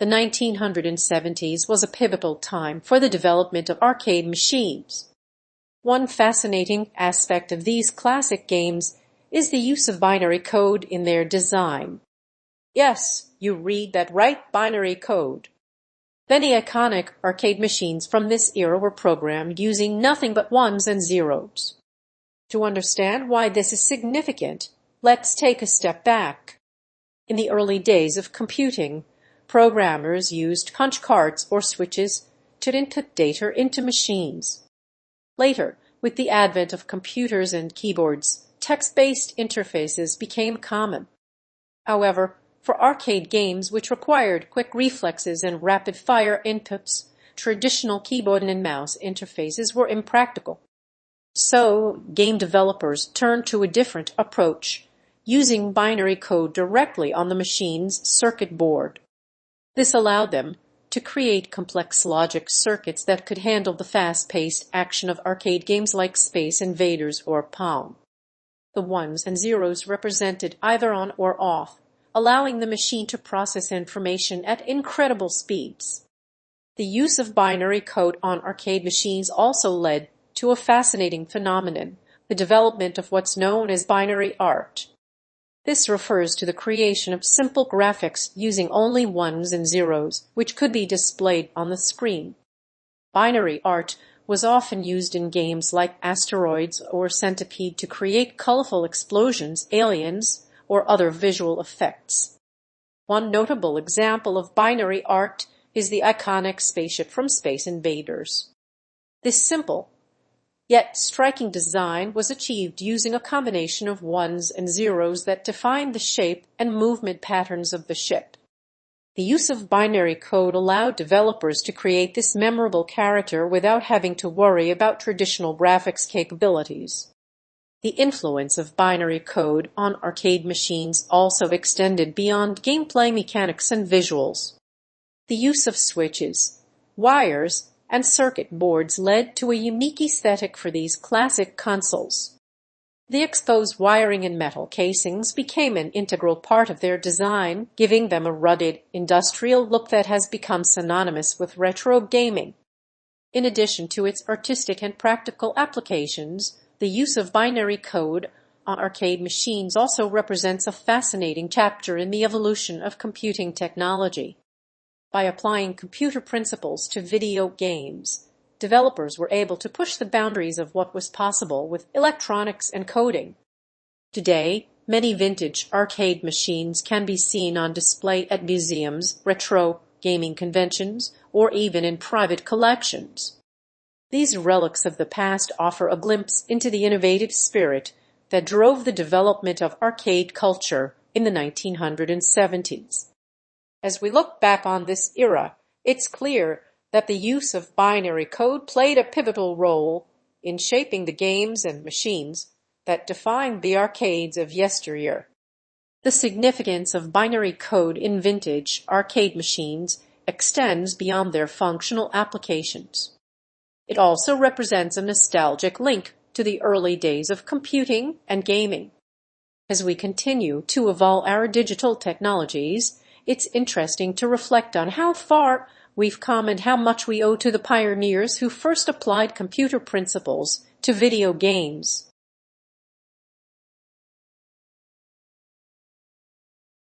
The 1970s was a pivotal time for the development of arcade machines. One fascinating aspect of these classic games is the use of binary code in their design. Yes, you read that right, binary code. Many iconic arcade machines from this era were programmed using nothing but ones and zeros. To understand why this is significant, let's take a step back. In the early days of computing, programmers used punch cards or switches to input data into machines. Later, with the advent of computers and keyboards, text-based interfaces became common. However, for arcade games which required quick reflexes and rapid-fire inputs, traditional keyboard and mouse interfaces were impractical. So, game developers turned to a different approach, using binary code directly on the machine's circuit board. This allowed them to create complex logic circuits that could handle the fast-paced action of arcade games like Space Invaders or Pong. The ones and zeros represented either on or off, allowing the machine to process information at incredible speeds. The use of binary code on arcade machines also led to a fascinating phenomenon, the development of what's known as binary art. This refers to the creation of simple graphics using only ones and zeros, which could be displayed on the screen. Binary art was often used in games like Asteroids or Centipede to create colorful explosions, aliens, or other visual effects. One notable example of binary art is the iconic spaceship from Space Invaders. This simple, yet striking design was achieved using a combination of ones and zeros that defined the shape and movement patterns of the ship. The use of binary code allowed developers to create this memorable character without having to worry about traditional graphics capabilities. The influence of binary code on arcade machines also extended beyond gameplay mechanics and visuals. The use of switches, wires, and circuit boards led to a unique aesthetic for these classic consoles. The exposed wiring and metal casings became an integral part of their design, giving them a rugged, industrial look that has become synonymous with retro gaming. In addition to its artistic and practical applications, the use of binary code on arcade machines also represents a fascinating chapter in the evolution of computing technology. By applying computer principles to video games, developers were able to push the boundaries of what was possible with electronics and coding. Today, many vintage arcade machines can be seen on display at museums, retro gaming conventions, or even in private collections. These relics of the past offer a glimpse into the innovative spirit that drove the development of arcade culture in the 1970s. As we look back on this era, it's clear that the use of binary code played a pivotal role in shaping the games and machines that defined the arcades of yesteryear. The significance of binary code in vintage arcade machines extends beyond their functional applications. It also represents a nostalgic link to the early days of computing and gaming. As we continue to evolve our digital technologies, it's interesting to reflect on how far we've come and how much we owe to the pioneers who first applied computer principles to video games.